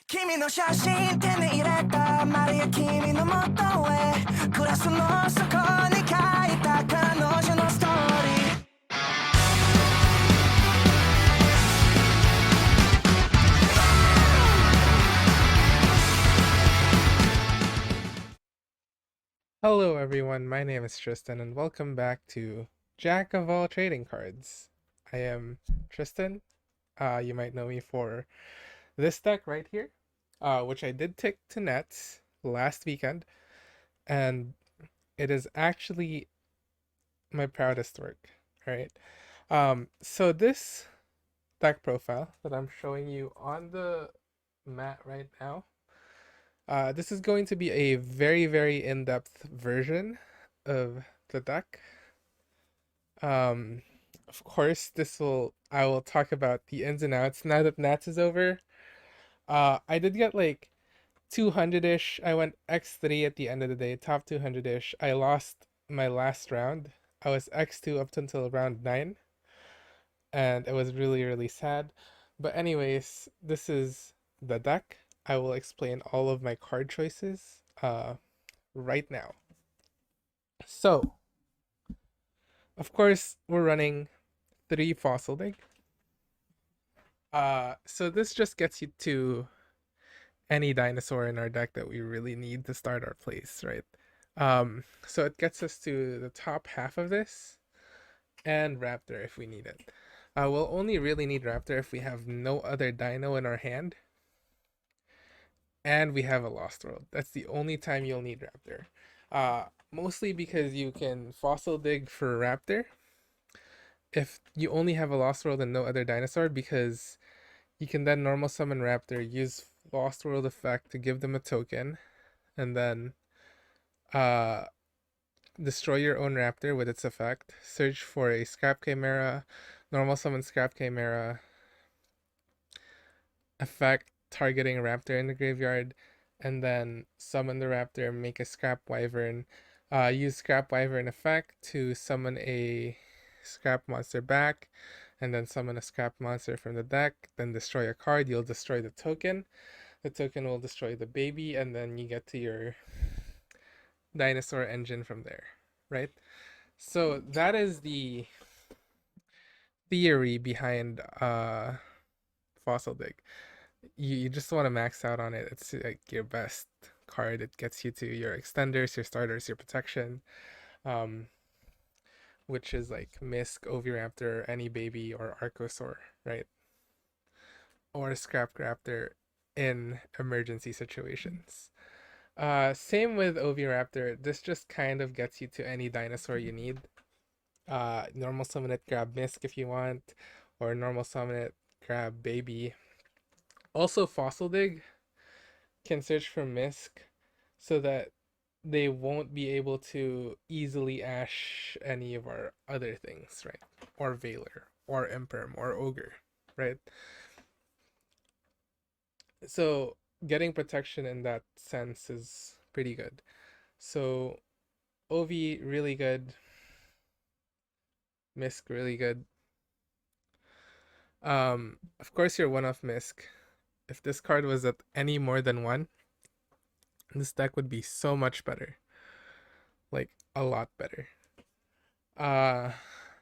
君の写真手に入れたマリア君の元へグラスの底に書いた彼女のストーリー Hello everyone, my name is Tristan and welcome back to Jack of All Trading Cards. I am Tristan. You might know me for this deck right here, which I did take to Nets last weekend, and it is actually my proudest work. Alright. So this deck profile that I'm showing you on the mat right now, this is going to be a very in-depth version of the deck. Of course, I will talk about the ins and outs now that Nats is over. I did get like 200-ish. I went X3 at the end of the day, top 200-ish. I lost my last round. I was X2 up until round 9, and it was really sad. But anyways, this is the deck. I will explain all of my card choices right now. So, of course, we're running 3 Fossil Dig. So this just gets you to any dinosaur in our deck that we really need to start our plays, right? So it gets us to the top half of this, and Raptor if we need it. We'll only really need Raptor if we have no other dino in our hand, and we have a Lost World. That's the only time you'll need Raptor. Mostly because you can Fossil Dig for Raptor if you only have a Lost World and no other dinosaur, because you can then normal summon Raptor, use Lost World effect to give them a token, and then destroy your own Raptor with its effect. Search for a Scrap Chimera, normal summon Scrap Chimera, effect targeting Raptor in the graveyard, and then summon the Raptor, make a Scrap Wyvern. Use Scrap Wyvern effect to summon a Scrap monster back, and then summon a Scrap monster from the deck, then destroy a card. You'll destroy the token. The token will destroy the baby, and then you get to your dinosaur engine from there, right? So that is the theory behind Fossil Dig. You just want to max out on it. It's like your best card. It gets you to your extenders, your starters, your protection, um, which is like Misk, Oviraptor, any baby, or Archosaur, right? Or Scrap Raptor in emergency situations. Same with Oviraptor. This just kind of gets you to any dinosaur you need. Normal summon it, grab Misk if you want, or normal summon it, grab Baby. Also, Fossil Dig can search for Misk so that they won't be able to easily ash any of our other things, right? Or Veiler, or Imperm, or Ogre, right? So getting protection in that sense is pretty good. So Ovi really good, Misk really good. Of course your one-off Misk. If this card was at any more than 1, this deck would be so much better. Like a lot better. Uh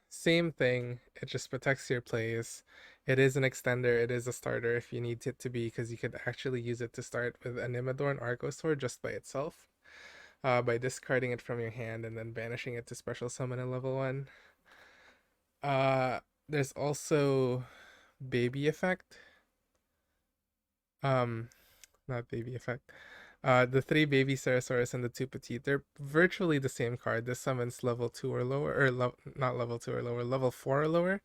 Same thing. It just protects your plays. It is an extender, it is a starter if you need it to be, because you could actually use it to start with Animador and Archosaur just by itself. By discarding it from your hand and then banishing it to special summon at level 1. There's also Baby Effect. Not Baby Effect. The 3 Baby Ceratosaurus and the 2 Petite, they're virtually the same card. This summons level 2 or lower, or not level 2 or lower, level 4 or lower.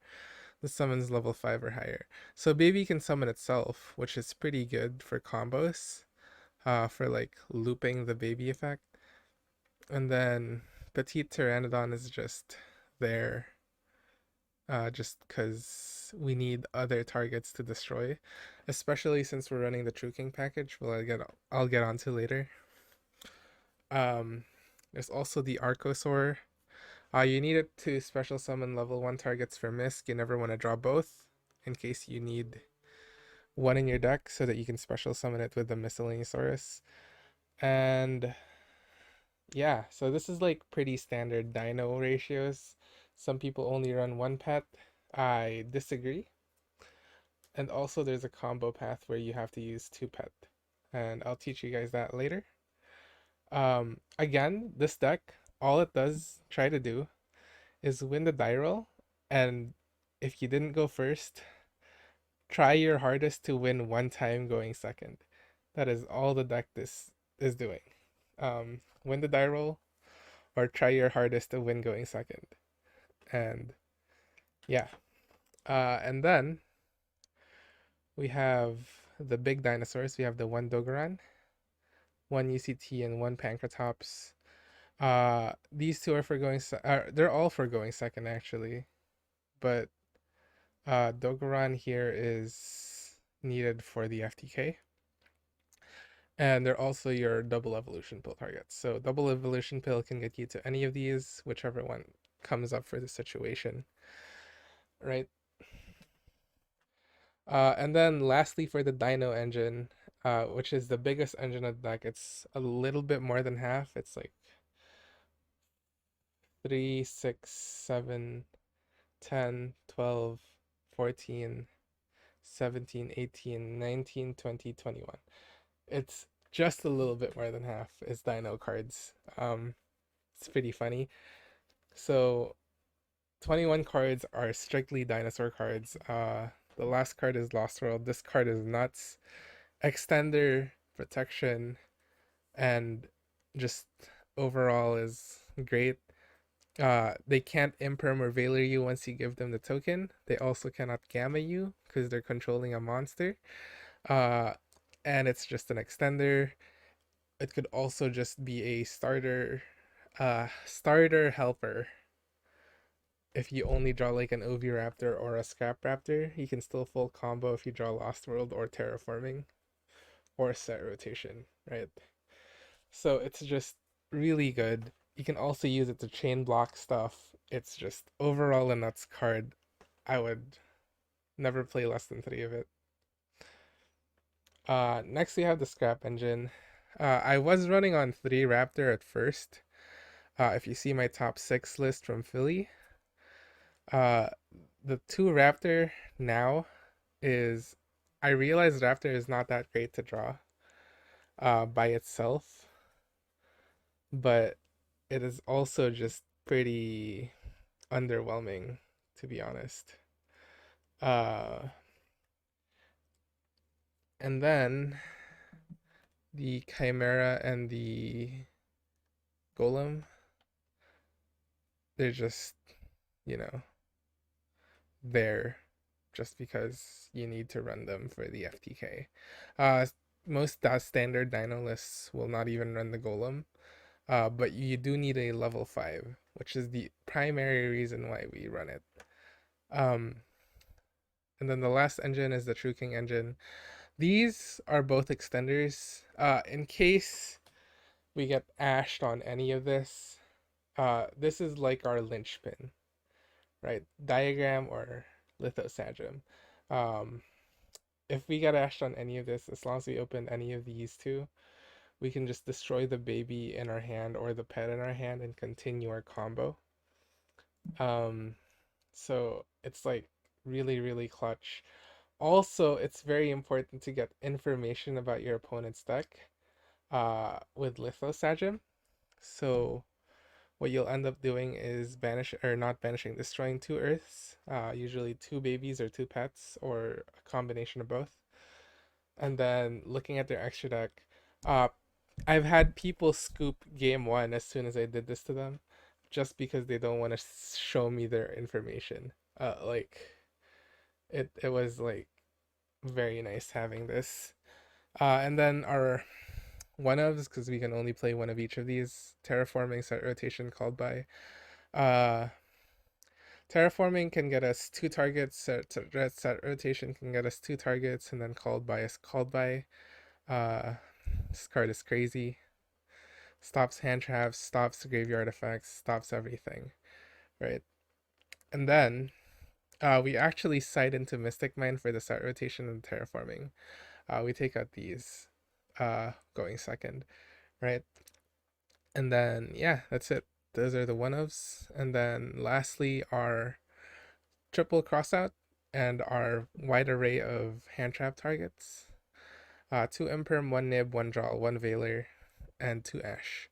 This summons level 5 or higher. So Baby can summon itself, which is pretty good for combos, for like looping the Baby effect. And then Petite Pteranodon is just there, just because we need other targets to destroy, especially since we're running the True King package. Well, I'll get onto later. There's also the Archosaur. You need it to special summon level 1 targets for Misk. You never want to draw both in case you need one in your deck so that you can special summon it with the Miscellaneousaurus. And yeah, so this is like pretty standard Dino ratios. Some people only run one pet. I disagree. And also there's a combo path where you have to use two pet. And I'll teach you guys that later. Again, this deck, all it does try to do is win the die roll, and if you didn't go first, try your hardest to win one time going second. That is all the deck this is doing. Win the die roll or try your hardest to win going second. And yeah. And then we have the big dinosaurs. We have the one Dogoran, one UCT, and one Pancratops. These two are for going. They're all for going second actually, but Dogoran here is needed for the FTK. And they're also your double evolution pill targets. So double evolution pill can get you to any of these, whichever one comes up for the situation, right? And then lastly for the Dino engine, which is the biggest engine of the deck, it's a little bit more than half. It's like 3, 6, 7, 10, 12, 14, 17, 18, 19, 20, 21. It's just a little bit more than half is Dino cards. It's pretty funny. So 21 cards are strictly dinosaur cards. The last card is Lost World. This card is nuts. Extender, protection, and just overall is great. They can't imperm or Veiler you once you give them the token. They also cannot gamma you because they're controlling a monster. Uh, and it's just an extender. It could also just be a starter helper. If you only draw like an Oviraptor or a Scrap Raptor, you can still full combo if you draw Lost World or Terraforming or Set Rotation, right? So it's just really good. You can also use it to chain block stuff. It's just overall a nuts card. I would never play less than 3 of it. Next we have the Scrap Engine. I was running on 3 Raptor at first. If you see my top 6 list from Philly, uh, the 2 Raptor now is I realize Raptor is not that great to draw by itself, but it is also just pretty underwhelming, to be honest. Uh, and then the Chimera and the Golem, they're just, you know, there just because you need to run them for the FTK. Most standard Dino lists will not even run the Golem, but you do need a level 5, which is the primary reason why we run it. And then the last engine is the True King engine. These are both extenders. In case we get ashed on any of this, this is like our linchpin, right? Diagram or Lithosagem. Um, if we get ashed on any of this, as long as we open any of these two, we can just destroy the baby in our hand or the pet in our hand and continue our combo. So it's like really, really clutch. Also, it's very important to get information about your opponent's deck with Lithosagem. So what you'll end up doing is not banishing, destroying 2 earths, usually 2 babies or 2 pets, or a combination of both. And then looking at their extra deck, uh, I've had people scoop game 1 as soon as I did this to them, just because they don't want to show me their information. Like it was like very nice having this. And then our one ofs, because we can only play one of each of these. Terraforming, Set Rotation, Called By. Uh, Terraforming can get us 2 targets. Set Rotation can get us 2 targets, and then Called By is Called By. This card is crazy. Stops hand traps, stops graveyard effects, stops everything, right? And then We actually side into Mystic Mine for the start rotation and terraforming. We take out these going second, right? And then yeah, that's it. Those are the one ofs. And then lastly our triple crossout and our wide array of hand trap targets. Two Imperm, one Nib, one Draw, one Veiler, and two Ash.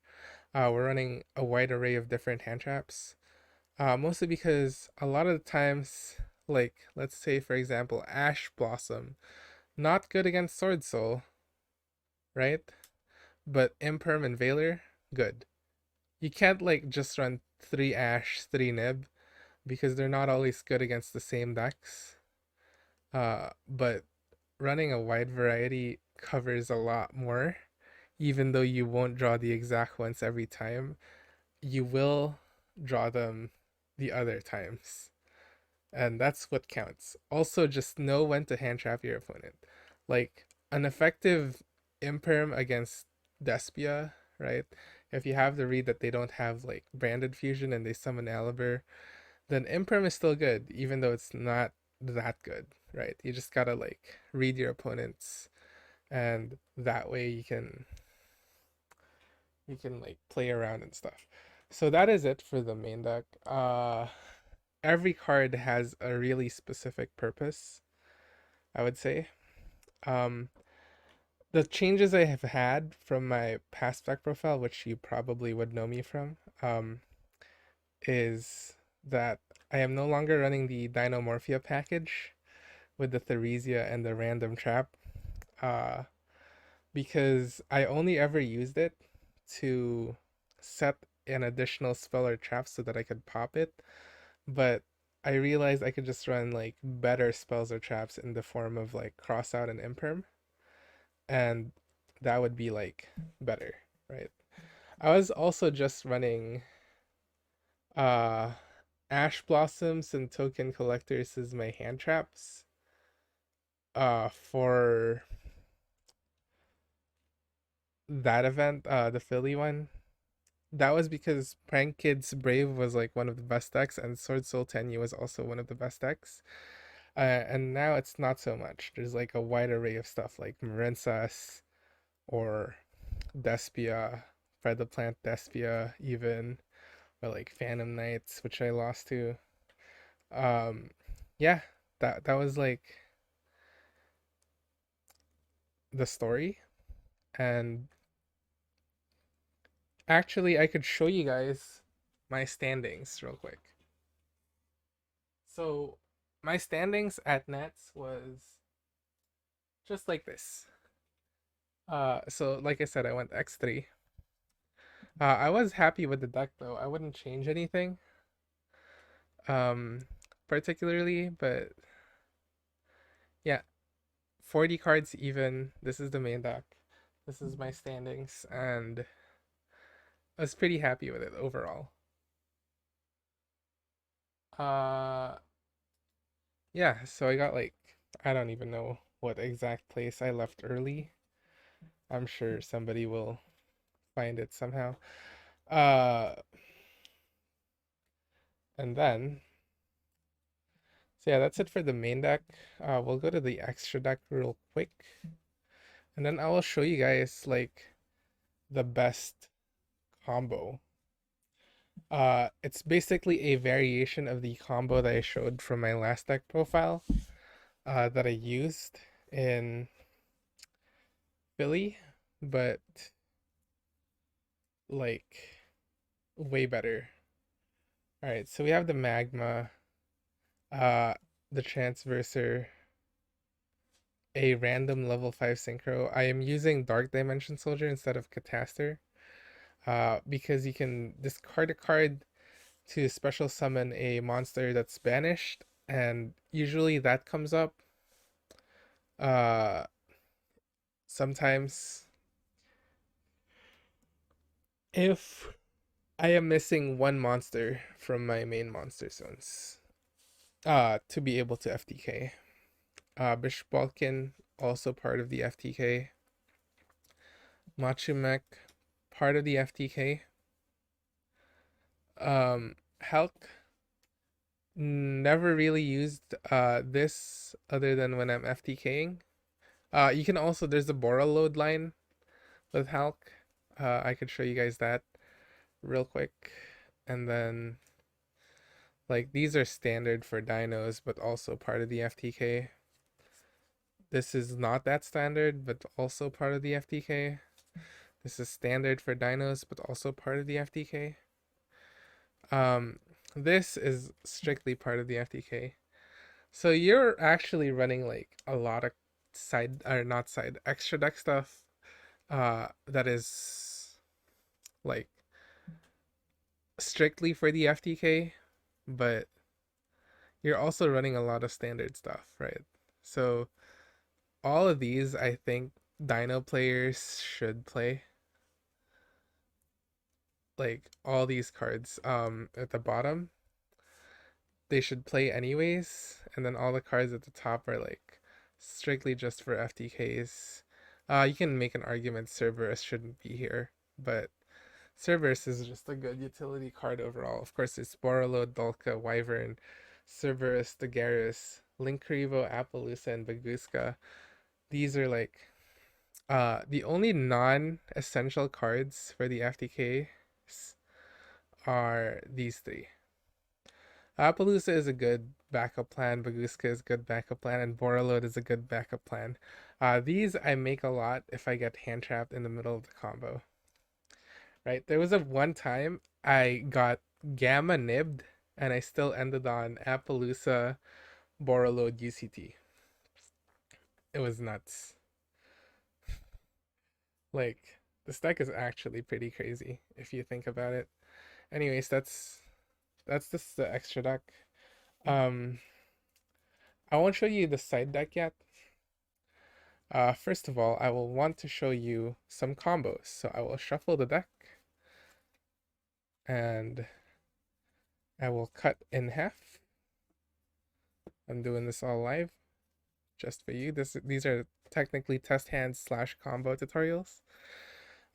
We're running a wide array of different hand traps. Mostly because a lot of the times, like let's say for example, Ash Blossom, not good against Sword Soul, right? But Imperm and Veiler, good. You can't like just run three Ash, three Nib, because they're not always good against the same decks. But running a wide variety covers a lot more. Even though you won't draw the exact ones every time, you will draw them the other times. And that's what counts. Also, just know when to hand trap your opponent. Like an effective imperm against Despia, right? If you have the read that they don't have like branded fusion and they summon Aliber, then imperm is still good, even though it's not that good, right? You just gotta like read your opponents, and that way you can like play around and stuff. So that is it for the main deck. Every card has a really specific purpose, I would say. Um, the changes I have had from my past deck profile, which you probably would know me from, is that I am no longer running the Dinomorphia package with the Theresia and the random trap, uh, because I only ever used it to set an additional spell or trap so that I could pop it, but I realized I could just run like better spells or traps in the form of like crossout and imperm, and that would be like better, right? I was also just running uh Ash Blossoms and Token Collectors as my hand traps for that event, the Philly one. That was because Prank Kids Brave was like one of the best decks, and Sword Soul Tenyu was also one of the best decks. And now it's not so much. There's like a wide array of stuff like Marinsas or Despia, Fred the Plant Despia, even, or like Phantom Knights, which I lost to. Um, yeah, that was like the story. And actually, I could show you guys my standings real quick. So my standings at Nets was just like this. So like I said, I went X3. I was happy with the deck though. I wouldn't change anything, um, particularly, but yeah, 40 cards even. This is the main deck. This is my standings, and I was pretty happy with it overall. Uh, yeah, so I got like, I don't even know what exact place I left early. I'm sure somebody will find it somehow. Uh, and then, so yeah, that's it for the main deck. We'll go to the extra deck real quick, and then I will show you guys like the best combo. It's basically a variation of the combo that I showed from my last deck profile, that I used in Philly, but like way better. All right, so we have the Magma, uh, the Transverser, a random level 5 synchro. I am using Dark Dimension Soldier instead of Cataster, because you can discard a card to special summon a monster that's banished, and usually that comes up uh, sometimes if I am missing one monster from my main monster zones to be able to FTK. Bishop Balkan, also part of the FTK. Machumek, part of the FTK. Hulk, Never really used this other than when I'm FTKing. You can also, there's a Bora load line with Hulk. I could show you guys that real quick. And then like these are standard for dinos, but also part of the FTK. This is not that standard, but also part of the FTK. This is standard for dinos, but also part of the FTK. Um, this is strictly part of the FTK. So you're actually running like a lot of side or not side extra deck stuff that is like strictly for the FTK, but you're also running a lot of standard stuff, right? So all of these I think Dino players should play. Like all these cards at the bottom, they should play anyways, and then all the cards at the top are like strictly just for FTKs. You can make an argument Cerberus shouldn't be here, but Cerberus is just a good utility card overall. Of course, it's Borolo, Dolka, Wyvern, Cerberus, Daguerreus, Linkuriboh, Appaloosa, and Baguska. These are like the only non-essential cards for the FTKs are these three. Appaloosa is a good backup plan, Baguska is a good backup plan, and Borreload is a good backup plan. These I make a lot if I get hand trapped in the middle of the combo. Right? There was a one time I got gamma nibbed and I still ended on Appaloosa Borreload UCT. It was nuts. Like this deck is actually pretty crazy if you think about it. Anyways, that's just the extra deck. Um I won't show you the side deck yet. First of all, I will want to show you some combos. So I will shuffle the deck and I will cut in half. I'm doing this all live just for you. These are technically test hands slash combo tutorials.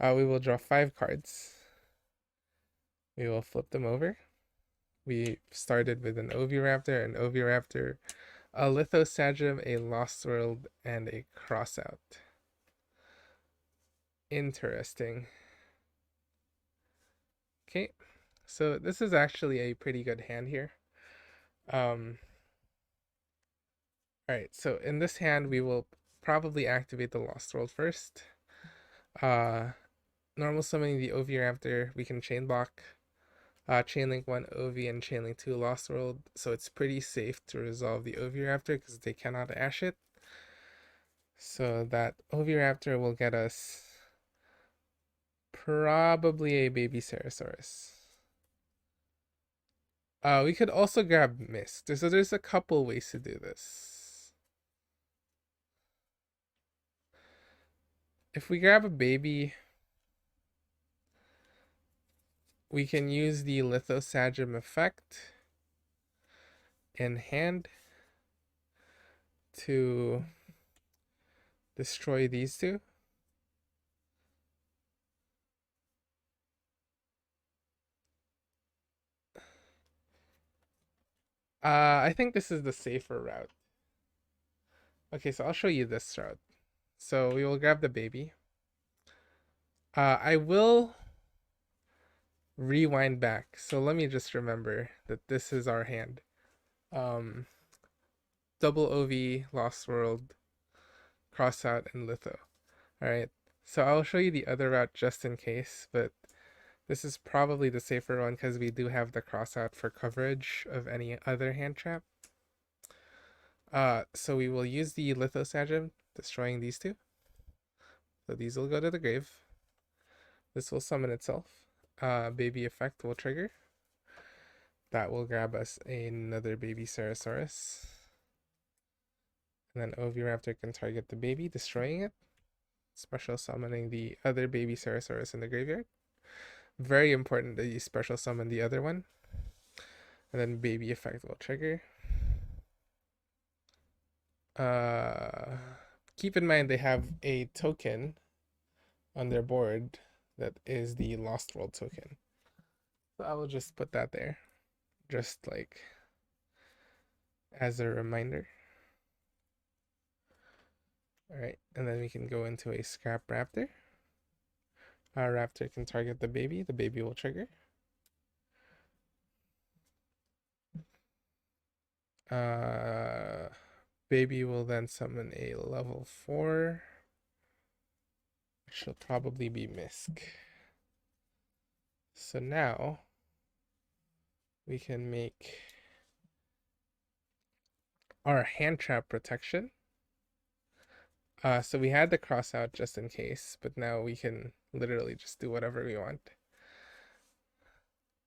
We will draw 5 cards. We will flip them over. We started with an Oviraptor, a Lithosagem, a Lost World, and a Crossout. Interesting. Okay, so this is actually a pretty good hand here. Alright, so in this hand we will probably activate the Lost World first. Normal summoning the Oviraptor, we can chain block. Chainlink 1 Ovi and Chainlink 2 Lost World, so it's pretty safe to resolve the Oviraptor because they cannot ash it. So that Oviraptor will get us probably a baby Ceratosaurus. We could also grab Mist. So there's a couple ways to do this. If we grab a baby, we can use the Lithosagem effect in hand to destroy these two. I think this is the safer route. Okay, so I'll show you this route. So we will grab the baby. I will rewind back. So let me just remember that this is our hand. Double OV, Lost World, Crossout, and Litho. Alright, so I'll show you the other route just in case, but this is probably the safer one because we do have the Crossout for coverage of any other hand trap. So we will use the Lithosagem, destroying these two. So these will go to the grave. This will summon itself. Baby effect will trigger. That will grab us another baby Ceratosaurus. And then Oviraptor can target the baby, destroying it. Special summoning the other baby Ceratosaurus in the graveyard. Very important that you special summon the other one. And then baby effect will trigger. Keep in mind they have a token on their board that is the Lost World token. So I will just put that there. Just like as a reminder. All right, and then we can go into a scrap Raptor. Our Raptor can target the baby will trigger. Baby will then summon a level 4, which will probably be Misk. So now we can make our hand trap protection. So we had the cross out just in case, but now we can literally just do whatever we want.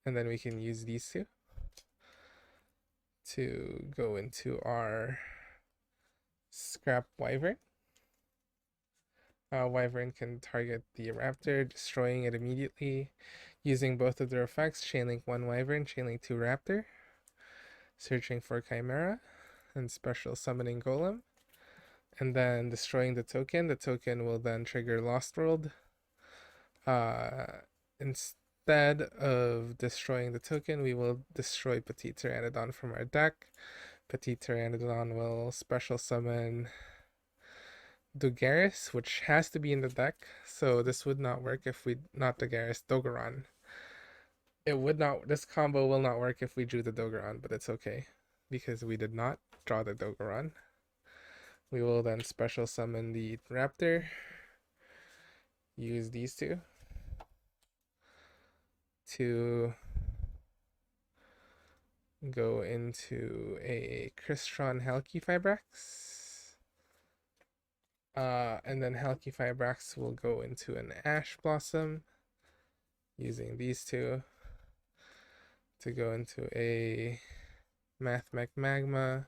And then we can use these two to go into our scrap Wyvern. Wyvern can target the Raptor, destroying it immediately. Using both of their effects, chainlink 1 Wyvern, chainlink 2 Raptor, searching for Chimera, and special summoning Golem. And then destroying the token. The token will then trigger Lost World. Instead of destroying the token, we will destroy Petit Pteranodon from our deck. Petit Pteranodon will special summon Dugaris, which has to be in the deck. So this would not work if we, not Dugaris, Dogoran. It would not, this combo will not work if we drew the Dogoran, but it's okay because we did not draw the Dogoran. We will then special summon the Raptor, use these two to go into a Crystron Halqifibrax. And then Halqifibrax will go into an Ash Blossom, using these two to go into a Mathmech Magma,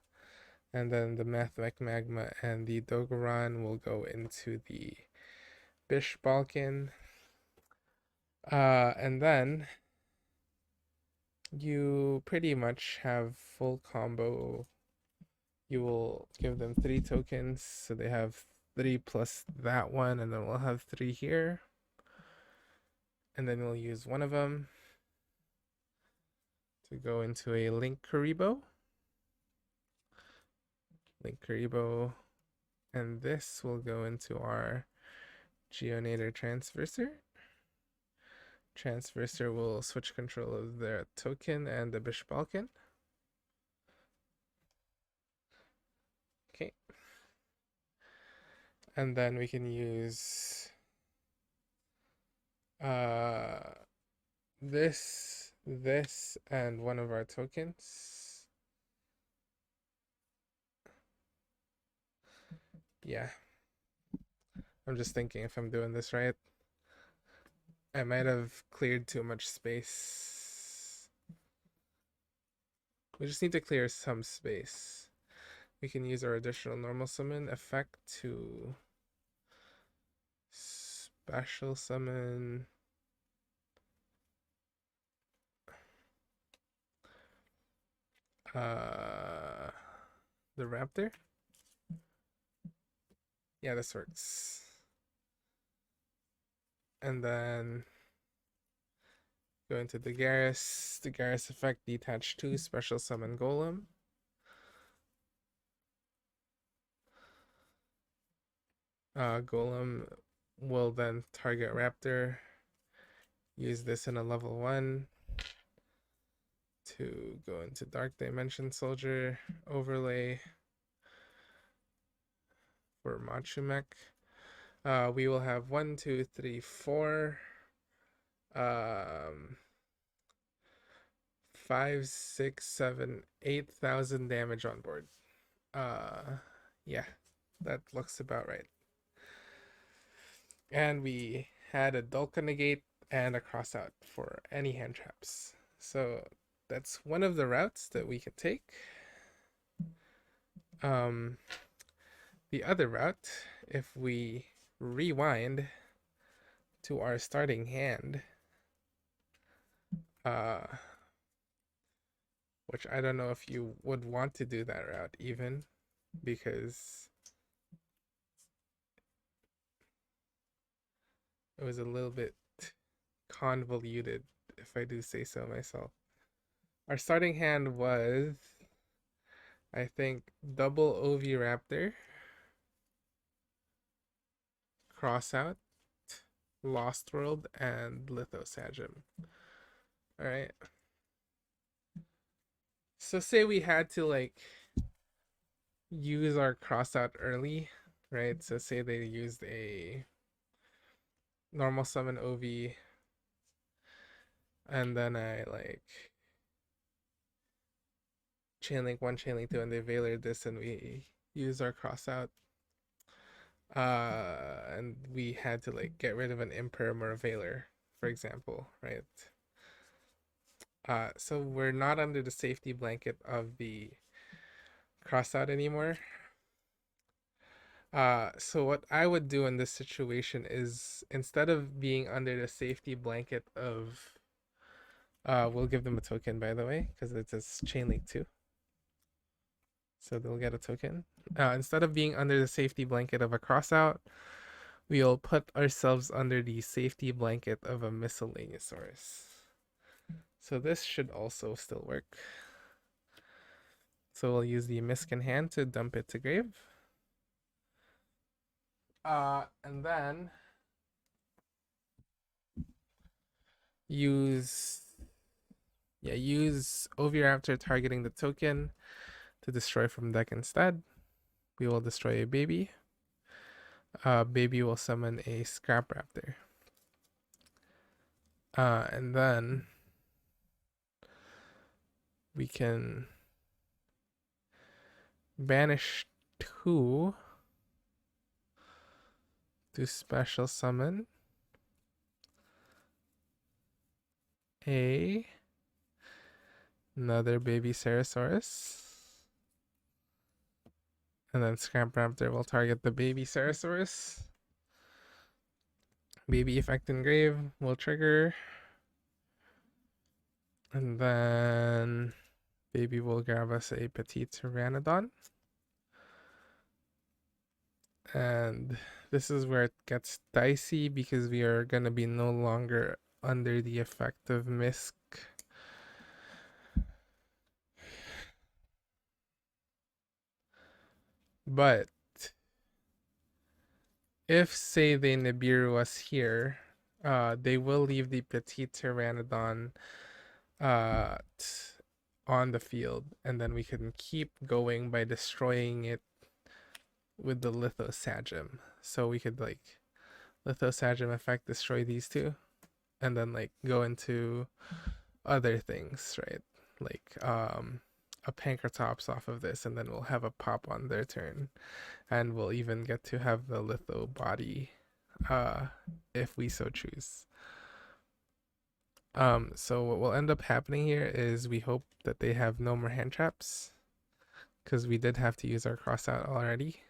and then the Mathmech Magma and the Dogoran will go into the Bish Balkan. And then you pretty much have full combo. You will give them 3 tokens, so they have 3 plus that one, and then we'll have 3 here. And then we'll use one of them to go into a Link Karibo. And this will go into our Geonator Transverser. Transverser will switch control of their token and the Bish Balkan. Okay. And then we can use this, and one of our tokens. Yeah. I'm just thinking if I'm doing this right. I might have cleared too much space. We just need to clear some space. We can use our additional normal summon effect to special summon the Raptor. Yeah, this works. And then go into the Garrus effect, detach 2, special summon Golem. Golem will then target Raptor. Use this in a level 1 to go into Dark Dimension Soldier overlay for Machumek. We will have 1, 2, 3, 4, 5, 6, 7, 8,000 damage on board. Yeah, that looks about right. And we had a Dulka negate and a cross out for any hand traps. So that's one of the routes that we could take. The other route, if we rewind to our starting hand, which I don't know if you would want to do that route even, because it was a little bit convoluted, if I do say so myself. Our starting hand was I think double OV Raptor, Crossout, Lost World, and Lithosagem. Alright. So say we had to like use our Crossout early, right? So say they used a normal summon OV, and then I like chainlink 1, chainlink 2, and they veilered this, and we use our Crossout. And we had to like get rid of an imperm or a veiler, for example, right? So we're not under the safety blanket of the Crossout anymore. So what I would do in this situation is, instead of being under the safety blanket of, we'll give them a token, by the way, because it's a chainlink 2. So they'll get a token. Instead of being under the safety blanket of a Crossout, we'll put ourselves under the safety blanket of a Miscellaneousaurus. So this should also still work. So we'll use the Misk in hand to dump it to grave. And then use OV Raptor targeting the token to destroy from deck instead. We will destroy a baby. Baby will summon a Scrap Raptor. And then we can banish 2 to special summon another baby Ceratosaurus. And then Scrap Raptor will target the baby Ceratosaurus. Baby effect engrave will trigger. And then baby will grab us a Petite Pteranodon. And this is where it gets dicey, because we are going to be no longer under the effect of Misk. But if, say, they Nibiru us here, they will leave the Petite Pteranodon on the field, and then we can keep going by destroying it with the Lithosagem. So we could like Lithosagem effect, destroy these two, and then like go into other things, right? Like a Pankratops off of this, and then we'll have a pop on their turn, and we'll even get to have the Litho body if we so choose. So what will end up happening here is we hope that they have no more hand traps, because we did have to use our Crossout already.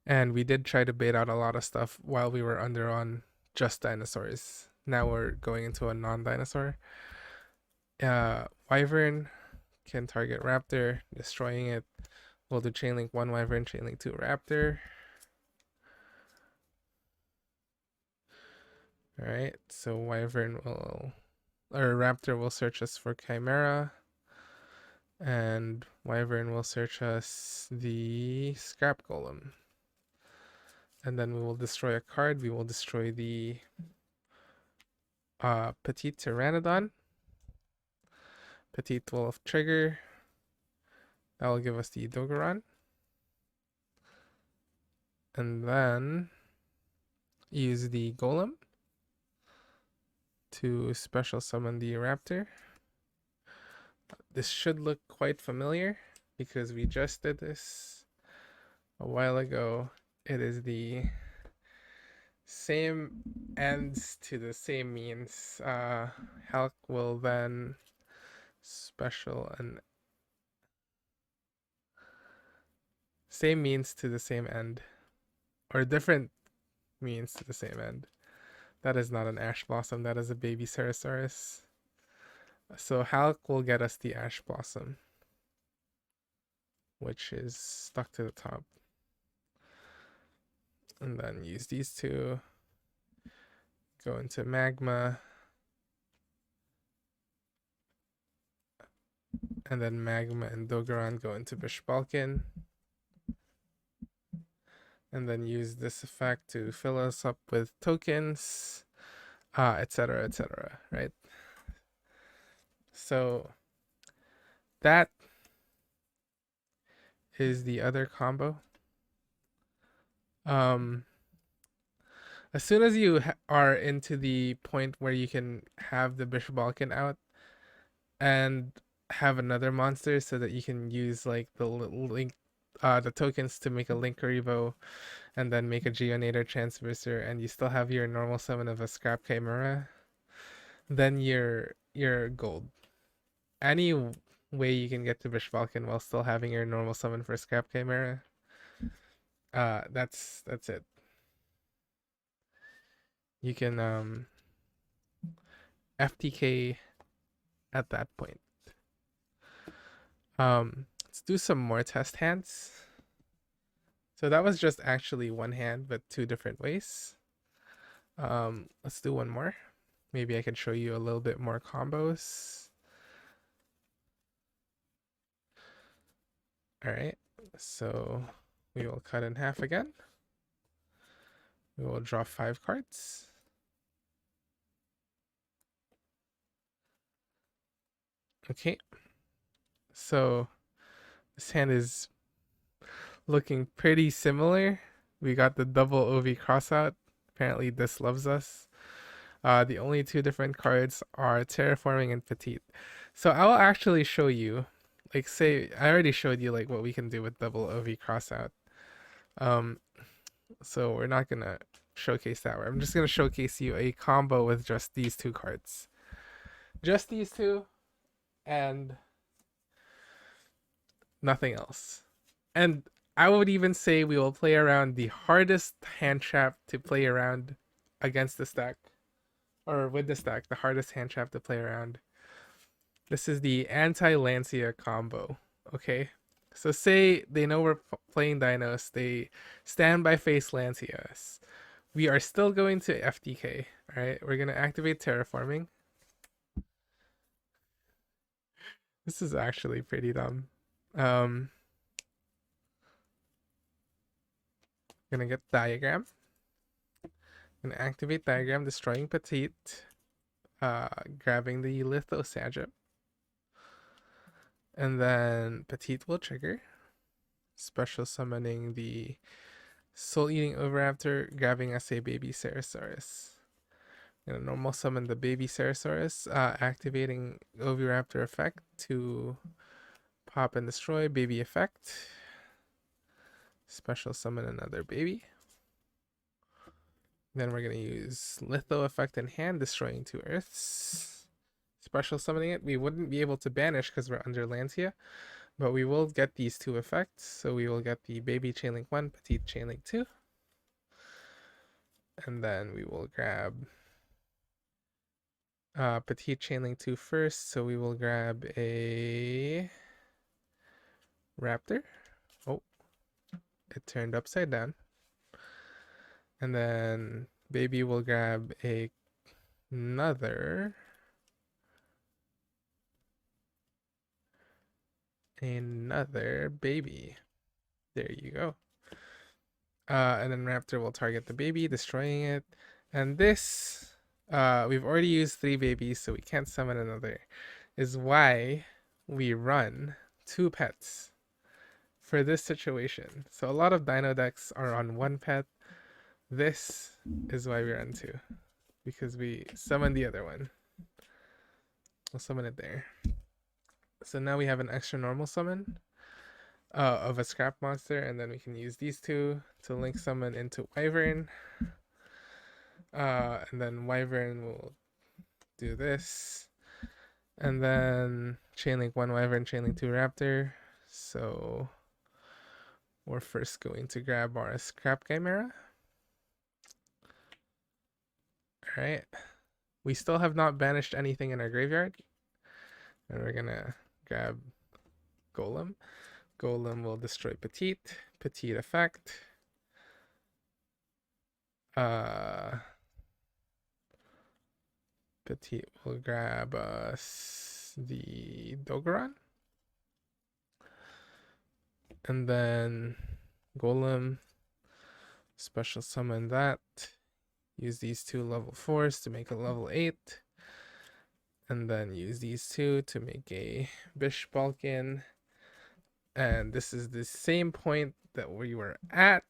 And we did try to bait out a lot of stuff while we were under on just dinosaurs. Now we're going into a non-dinosaur. Wyvern can target Raptor, destroying it. We'll do chainlink 1 Wyvern, chainlink 2 Raptor. Alright, so Raptor will search us for Chimera. And Wyvern will search us the Scrap Golem. And then we will destroy a card. We will destroy the Petite Pteranodon. Petite will trigger. That will give us the Dogoran. And then use the Golem to special summon the Raptor. This should look quite familiar because we just did this a while ago. It is the same ends to the same means. Hulk will then special and same means to the same end, or different means to the same end. That is not an Ash Blossom, that is a baby Ceratosaurus. So Hulk will get us the Ash Blossom, which is stuck to the top. And then use these two, go into Magma. and then Magma and Dogoran go into Bishop Balkan, and then use this effect to fill us up with tokens, etc., etc., right? So that is the other combo. As soon as you are into the point where you can have the Bishop Balkan out and have another monster so that you can use like the link, the tokens to make a Link Karibo and then make a Geonator Transverser, and you still have your normal summon of a Scrap Chimera, then you're gold. Any way you can get to Bishop Balkan while still having your normal summon for Scrap Chimera, that's it. You can FTK at that point. Let's do some more test hands. So that was just actually one hand, but two different ways. Let's do one more. Maybe I can show you a little bit more combos. All right, so we will cut in half again. We will draw 5 cards. Okay, so this hand is looking pretty similar. We got the double OV crossout. Apparently this loves us. The only two different cards are Terraforming and Petite. So I will actually show you, like say, I already showed you like what we can do with double OV crossout. So we're not gonna showcase that. I'm just gonna showcase you a combo with just these two cards. Just these two and nothing else. And I would even say we will play around the hardest hand trap to play around against the stack. Or with the stack, the hardest hand trap to play around. This is the anti-Lancea combo, okay? So say they know we're playing Dinos, they stand by face Lanceas. We are still going to FTK, alright? We're gonna activate Terraforming. This is actually pretty dumb. Gonna get Diagram. Gonna activate Diagram, destroying Petite. Grabbing the Litho Sajip. And then Petite will trigger. Special summoning the Soul Eating Overraptor, grabbing us a baby Ceratosaurus. Gonna normal summon the baby Ceratosaurus, activating Oviraptor effect to pop and destroy baby effect. Special summon another baby. Then we're gonna use Litho effect in hand, destroying 2 Earths. Special summoning it. We wouldn't be able to banish because we're under Lancea, but we will get these 2 effects. So we will get the baby Chainlink 1, Petite Chainlink 2. And then we will grab Petite Chainlink 2 first. So we will grab a Raptor. Oh, it turned upside down. And then baby will grab another baby. There you go. And then Raptor will target the baby, destroying it. And this, we've already used 3 babies, so we can't summon another, is why we run 2 pets for this situation. So a lot of Dino decks are on 1 pet. This is why we run 2, because we summon the other one. We'll summon it there. So now we have an extra normal summon of a scrap monster, and then we can use these 2 to link summon into Wyvern. And then Wyvern will do this. And then Chainlink 1 Wyvern, Chainlink 2 Raptor. So we're first going to grab our Scrap Chimera. Alright. We still have not banished anything in our graveyard. And we're gonna grab Golem. Golem will destroy Petite. Petite effect. Petite will grab us the Dogoran. And then Golem, special summon that. Use these two level 4s to make a level 8. And then use these two to make a Bish Balkan. And this is the same point that we were at.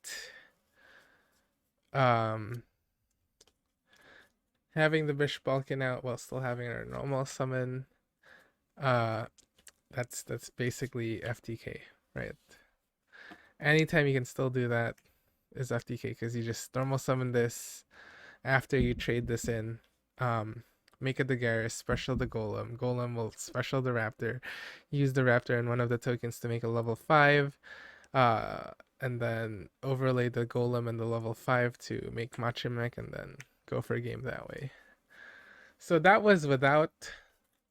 Having the Bish Balkan out while still having our normal summon. That's basically FTK, right? Anytime you can still do that is FTK, because you just normal summon this after you trade this in. Make a Dagaris, special the Golem. Golem will special the Raptor. Use the Raptor and one of the tokens to make a level 5. And then overlay the Golem and the level 5 to make Machimek, and then go for a game that way. So that was without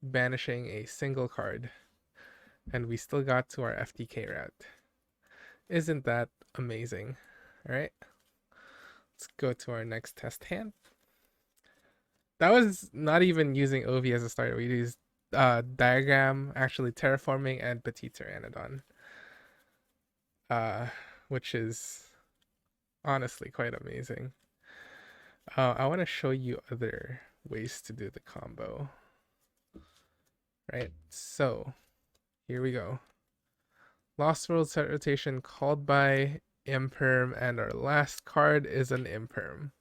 banishing a single card. And we still got to our FTK route. Isn't that amazing? Alright. Let's go to our next test hand. That was not even using Ovi as a starter. We used Diagram, actually Terraforming, and Petit Pteranodon. Which is honestly quite amazing. I want to show you other ways to do the combo. Right, so here we go. Lost World set rotation called by Imperm, and our last card is an Imperm.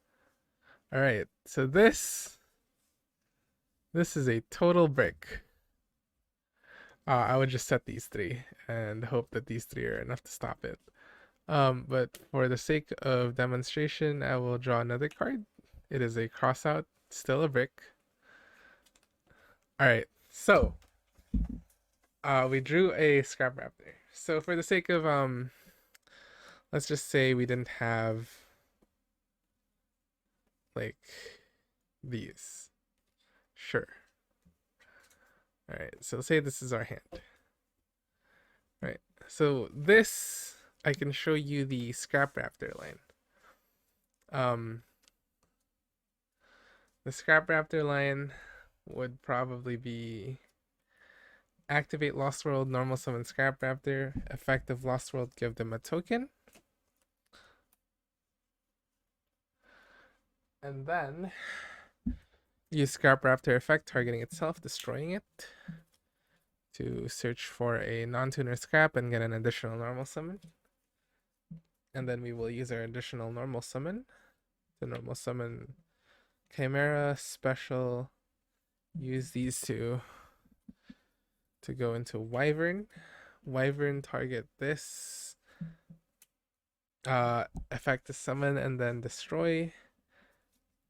Alright, so this is a total brick. I would just set these 3 and hope that these 3 are enough to stop it. But for the sake of demonstration, I will draw another card. It is a crossout, still a brick. Alright, so we drew a Scrap Raptor. So for the sake of let's just say we didn't have like these. Sure. Alright, so say this is our hand. Right. So this, I can show you the Scrap Raptor line. The Scrap Raptor line would probably be activate Lost World, normal summon Scrap Raptor, effective Lost World, give them a token. And then use Scrap Raptor effect, targeting itself, destroying it, to search for a non-tuner scrap and get an additional normal summon. And then we will use our additional normal summon to normal summon Chimera, special, use these two to go into Wyvern. Wyvern, target this, effect to summon and then destroy,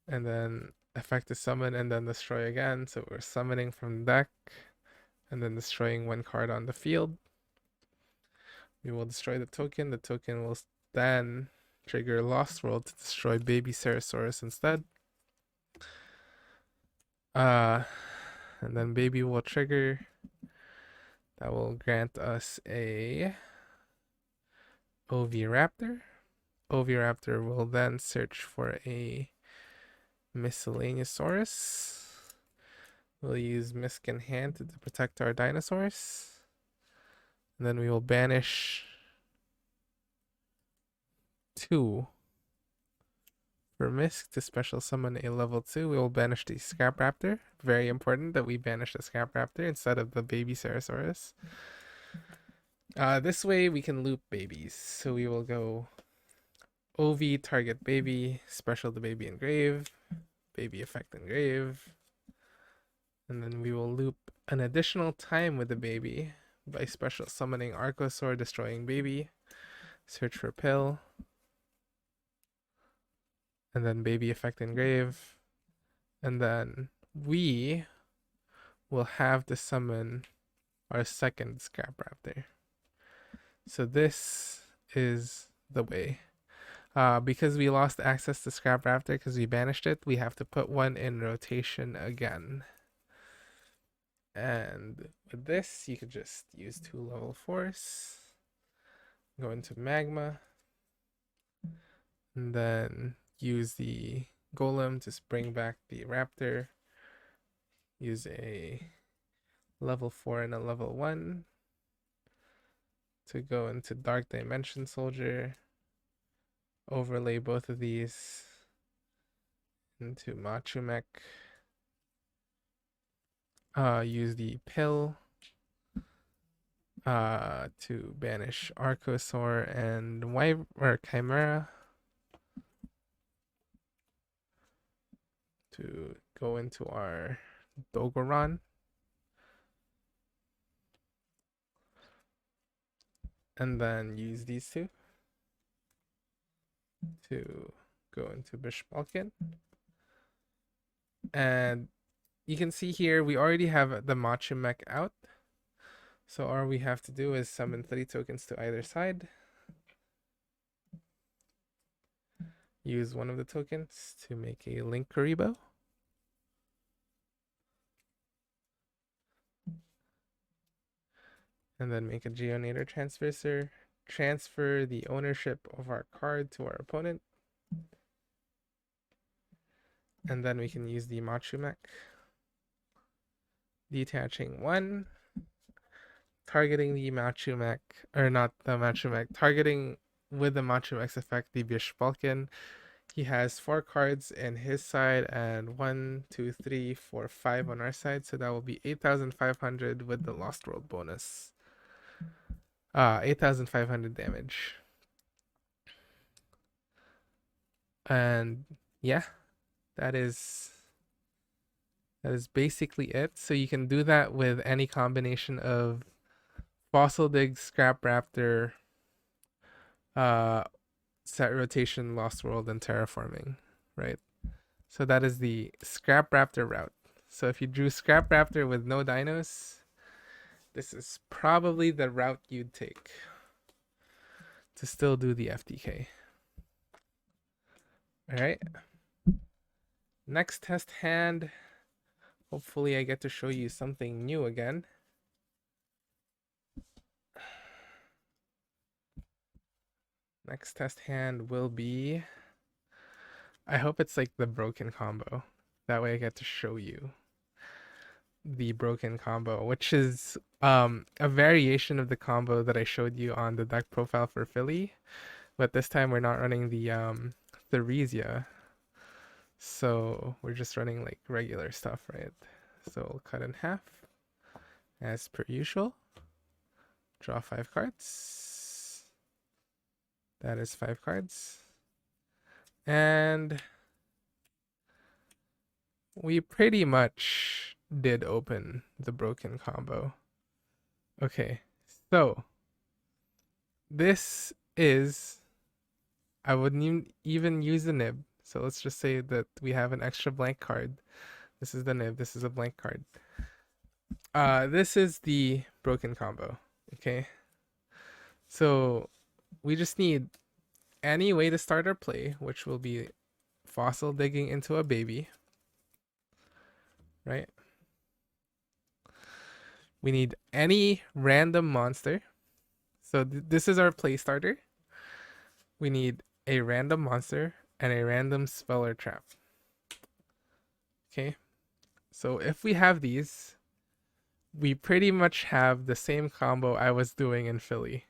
and then effect to summon and then destroy again. So we're summoning from the deck and then destroying 1 card on the field. We will destroy the token. The token will then trigger Lost World to destroy Baby Ceresaurus instead. And then Baby will trigger. That will grant us a Oviraptor. Oviraptor will then search for a Miscellaneousaurus. We'll use Misk in hand to protect our dinosaurs. And then we will banish 2 for Misk to special summon a level 2. We will banish the Scrap Raptor. Very important that we banish the Scrap Raptor instead of the Baby Ceresaurus. This way we can loop babies. So we will go OV, target baby, special the baby engrave, baby effect engrave. And then we will loop an additional time with the baby by special summoning Archosaur, destroying baby, search for pill, and then baby effect engrave. And then we will have to summon our second Scrap Raptor. So this is the way. Because we lost access to Scrap Raptor because we banished it, we have to put 1 in rotation again. And with this, you could just use 2 level 4s, go into Magma, and then use the Golem to bring back the Raptor, use a level 4 and a level 1 to go into Dark Dimension Soldier, overlay both of these into Machu use the pill to banish Archosaur and Chimera to go into our Dogoran. And then use these two to go into Bishbalkin. And you can see here we already have the Machu out. So all we have to do is summon 3 tokens to either side. Use one of the tokens to make a Link Karibo. And then make a Geonator Transverser. Transfer the ownership of our card to our opponent. And then we can use the Machu. Detaching 1. Targeting the Machu, or not the Machu, targeting with the Machu effect the Bishbalkin. He has 4 cards in his side and 1, 2, 3, 4, 5 on our side. So that will be 8,500 with the Lost World bonus. 8,500 damage. And yeah, that is basically it. So you can do that with any combination of Fossil Dig, Scrap Raptor, Set Rotation, Lost World, and Terraforming, right? So that is the Scrap Raptor route. So if you drew Scrap Raptor with no dinos, this is probably the route you'd take to still do the FTK. All right. Next test hand. Hopefully I get to show you something new again. Next test hand will be, I hope it's like the broken combo. That way I get to show you the broken combo, which is a variation of the combo that I showed you on the deck profile for Philly. But this time we're not running the Theresia. So we're just running like regular stuff, right? So we'll cut in half as per usual. Draw 5 cards. That is 5 cards. And we pretty much did open the broken combo. Okay, so this is, I wouldn't even use the nib. So let's just say that we have an extra blank card. This is the nib, this is a blank card. This is the broken combo, okay? So we just need any way to start our play, which will be Fossil Digging into a baby, right? We need any random monster. So this is our play starter. We need a random monster and a random spell or trap. Okay, so if we have these, we pretty much have the same combo I was doing in Philly.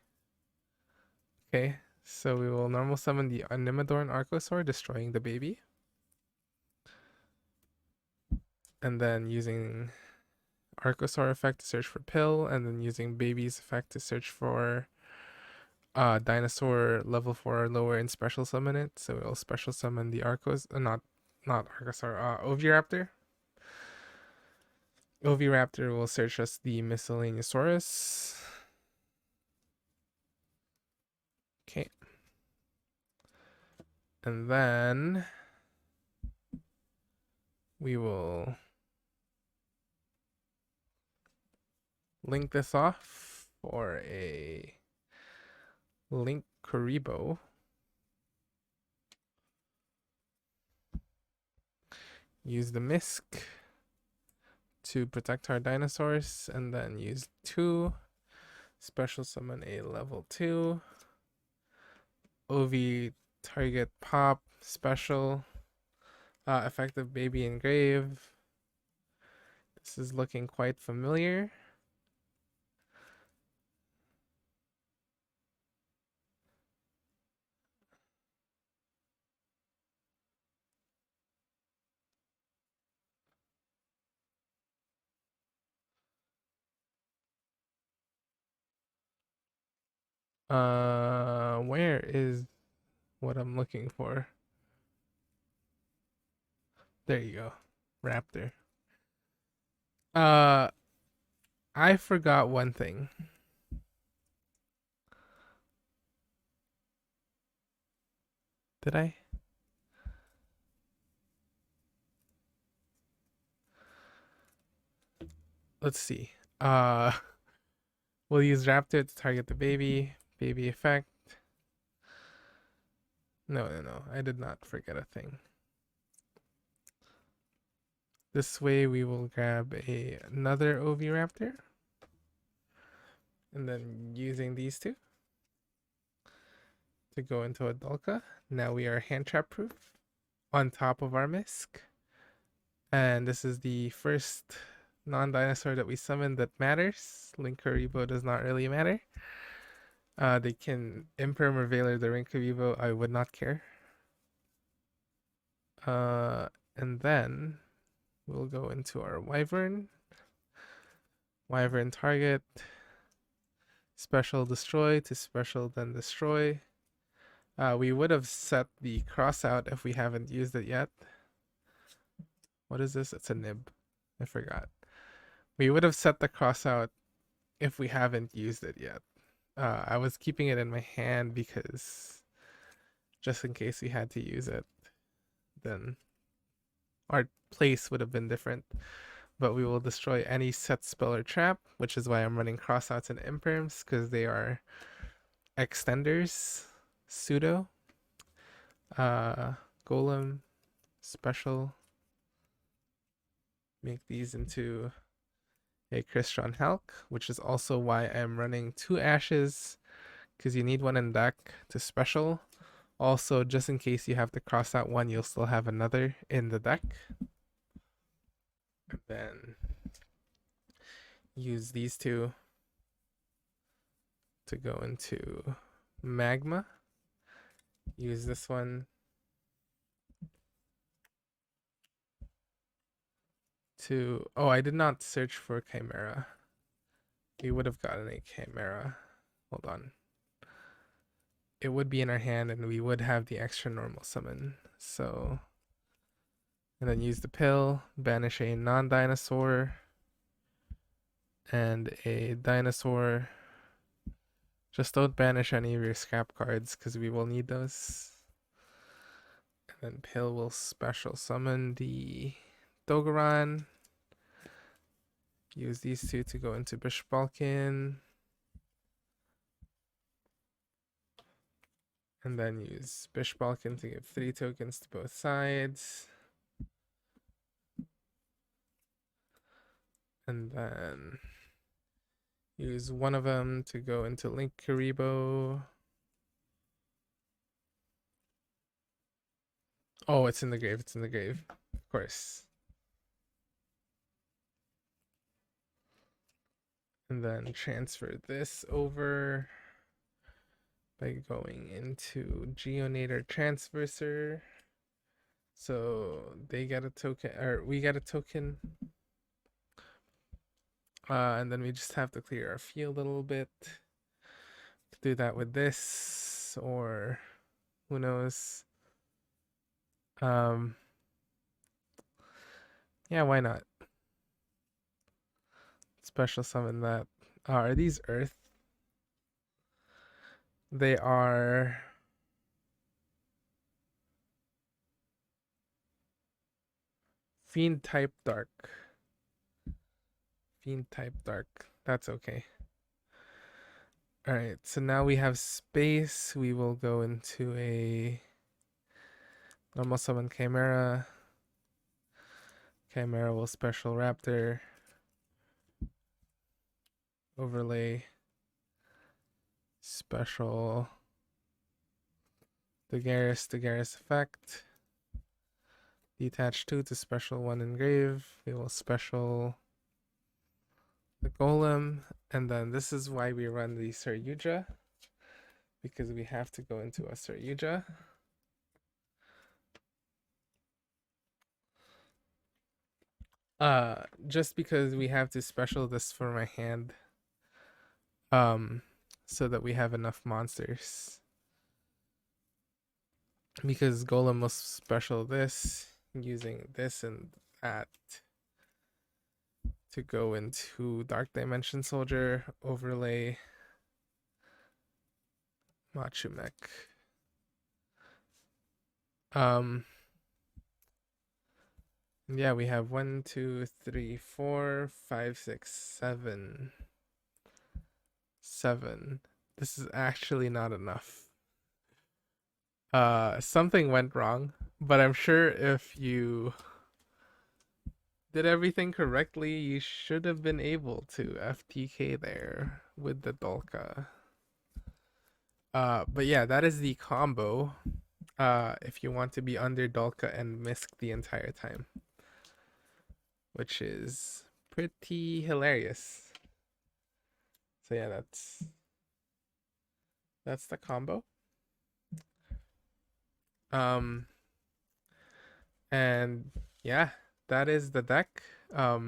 Okay, so we will normal summon the Animadorn Archosaur, destroying the baby. And then using Archosaur effect to search for pill, and then using baby's effect to search for dinosaur level 4 or lower and special summon it. So we'll special summon the not Archosaur, Oviraptor. Oviraptor will search us the Miscellaneousaurus. Okay. And then we will link this off for a Link Karibo. Use the Misk to protect our dinosaurs, and then use 2. Special summon a level 2. OV target pop special. Effective baby engrave. This is looking quite familiar. Where is what I'm looking for? There you go. Raptor. Uh, I forgot one thing. Did I? Let's see. Uh, we'll use Raptor to target the baby. Baby effect. No. I did not forget a thing. This way we will grab another Oviraptor. And then using these two to go into a Dulka. Now we are hand trap proof on top of our Misk. And this is the first non-dinosaur that we summoned that matters. Linkuriboh does not really matter. They can Imperm or Veiler the Linkuriboh. I would not care. And then we'll go into our Wyvern. Wyvern target. Special destroy to special then destroy. We would have set the cross out if we haven't used it yet. What is this? It's a nib. I forgot. We would have set the cross out if we haven't used it yet. I was keeping it in my hand because just in case we had to use it, then our place would have been different. But we will destroy any set spell or trap, which is why I'm running crossouts and imperms, because they are extenders, pseudo, golem, special. Make these into a Crystron Hulk, which is also why I'm running 2 ashes, because you need one in deck to special. Also, just in case you have to cross out one, you'll still have another in the deck. And then use these two to go into Magma. Use this one to... Oh, I did not search for Chimera. We would have gotten a Chimera. Hold on. It would be in our hand and we would have the extra normal summon. So... And then use the pill, banish a non-dinosaur and a dinosaur. Just don't banish any of your scrap cards because we will need those. And then pill will special summon the Dogoran. Use these two to go into Bishop Balkan. And then use Bishop Balkan to give 3 tokens to both sides. And then use one of them to go into Linkuriboh. Oh, it's in the grave. It's in the grave. Of course. And then transfer this over by going into Geonator Transverser. So they get a token, or we get a token. And then we just have to clear our field a little bit. Do that with this, or who knows. Yeah, why not? Special summon that. Are these Earth? They are... Fiend type Dark. Fiend type Dark. That's okay. Alright, so now we have space. We will go into a normal summon Chimera. Chimera will special Raptor. Overlay. Special Dagaris effect. Detach 2 to special 1 engrave. We will special the Golem. And then this is why we run the Saryuja, because we have to go into a Saryuja. Just because we have to special this for my hand. so that we have enough monsters. Because Golem will special this using this and that to go into Dark Dimension Soldier, overlay Machumek. Yeah, we have 1, 2, 3, 4, 5, 6, 7. 7. This is actually not enough. Something went wrong, but I'm sure if you did everything correctly, you should have been able to FTK there with the Dolka. But yeah, that is the combo. If you want to be under Dolka and Misk the entire time, which is pretty hilarious. So yeah, that's the combo. And yeah, that is the deck. I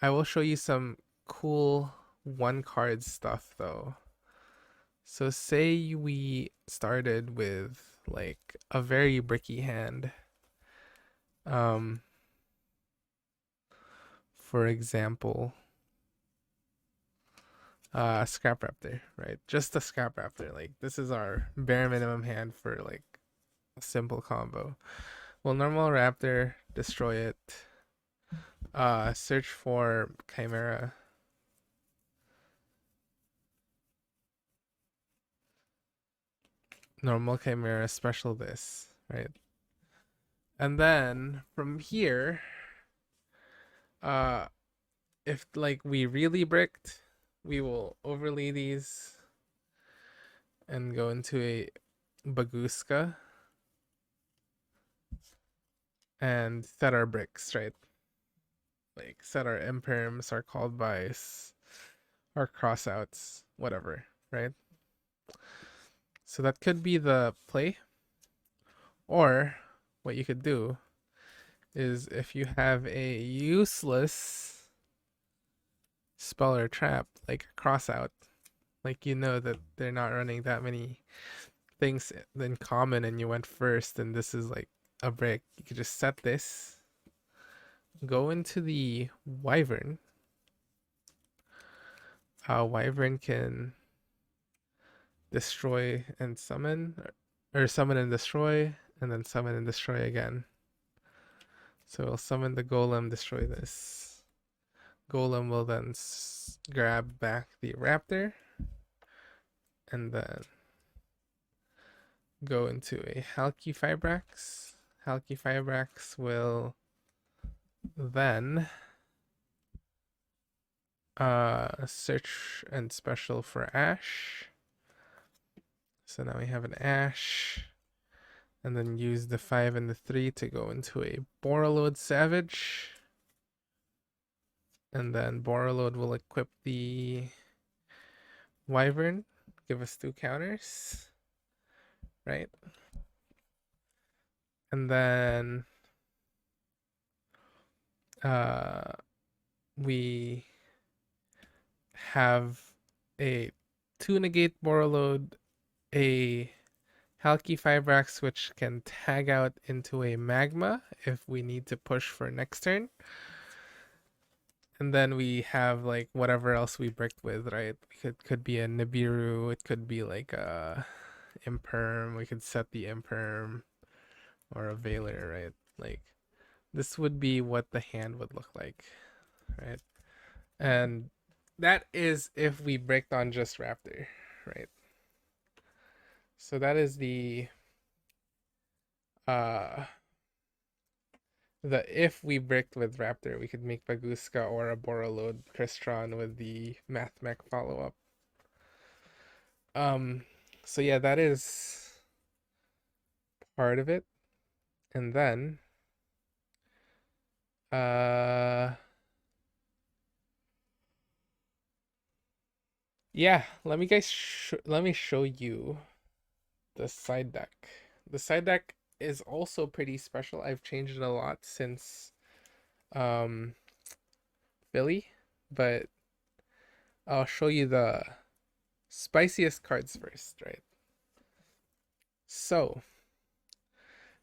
will show you some cool one card stuff though. So say we started with like a very bricky hand. For example, Scrap Raptor, right? Just a Scrap Raptor. Like this is our bare minimum hand for like a simple combo. Well, normal Raptor, destroy it. Search for Chimera. Normal Chimera, special this, right? And then from here, if like we really bricked, we will overlay these and go into a Baguska and set our bricks, right? Like set our imperms, our called bys, our crossouts, whatever, right? So that could be the play. Or what you could do is if you have a useless spell or trap, like a crossout, like you know that they're not running that many things in common and you went first and this is like a brick, you could just set this, go into the Wyvern. Wyvern can destroy and summon, or summon and destroy, and then summon and destroy again. So we'll summon the Golem, destroy this. Golem will then grab back the Raptor, and then go into a Halki Fibrax. Halki Fibrax will then search and special for Ash. So now we have an Ash. And then use the 5 and the 3 to go into a Borreload Savage. And then Borreload will equip the Wyvern, give us 2 counters. Right? And then we have a 2 negate Borreload, a Halki Fibrax, which can tag out into a Magma if we need to push for next turn. And then we have like whatever else we bricked with, right? It could be a Nibiru, it could be like a Imperm, we could set the Imperm, or a Veiler, right? Like this would be what the hand would look like, right? And that is if we bricked on just Raptor, right? So that is the if we bricked with Raptor, we could make Baguska or a Borreload Crystron with the Math Mech follow-up. So yeah, that is part of it. And then yeah, let me show you the side deck. The side deck is also pretty special. I've changed it a lot since Philly, but I'll show you the spiciest cards first, right? So,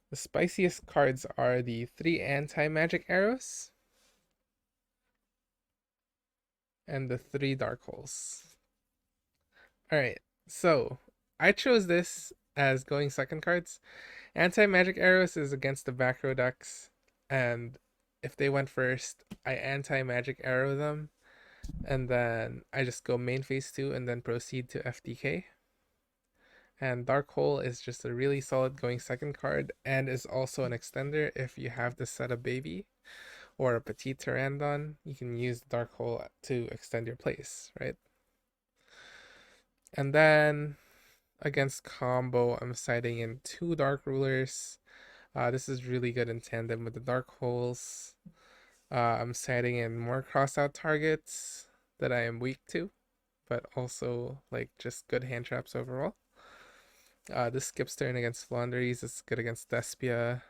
the spiciest cards are the 3 anti-magic arrows and the 3 dark holes. Alright, so I chose this as going second cards. Anti-magic arrows is against the back row decks, and if they went first, I anti-magic arrow them, and then I just go main phase 2 and then proceed to FTK. And Dark Hole is just a really solid going second card and is also an extender if you have to set a baby or a petite Pterandon. You can use Dark Hole to extend your place, right? And then against combo, I'm siding in 2 Dark Rulers. This is really good in tandem with the Dark Holes. I'm siding in more cross-out targets that I am weak to, but also like just good hand traps overall. This skips turn against Flanders. It's good against Despia.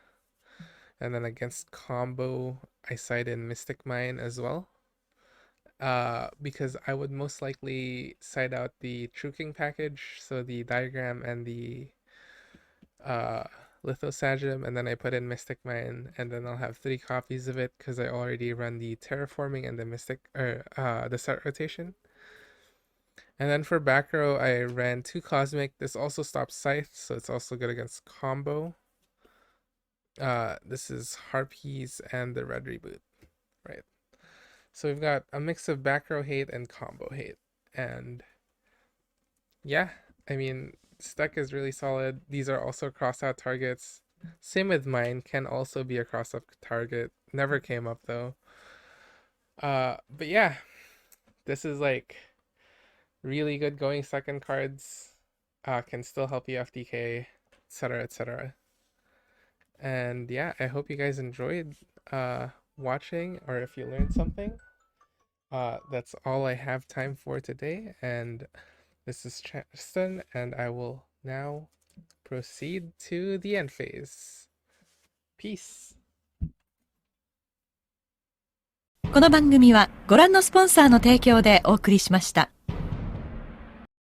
And then against combo, I side in Mystic Mine as well. Because I would most likely side out the True King package, so the diagram and the Lithosagem, and then I put in Mystic Mine, and then I'll have 3 copies of it because I already run the Terraforming and the the set rotation. And then for back row, I ran 2 Cosmic. This also stops Scythe, so it's also good against combo. This is Harpies and the Red Reboot, right? So we've got a mix of back row hate and combo hate. And yeah, I mean, this deck is really solid. These are also cross-out targets. Same with mine, can also be a cross-up target. Never came up though. But yeah, this is like really good going second cards. Can still help you FTK, etc., etc. And yeah, I hope you guys enjoyed watching, or if you learned something. That's all I have time for today, and this is Tristan, and I will now proceed to the end phase. Peace. この番組はご覧のスポンサーの提供でお送りしました。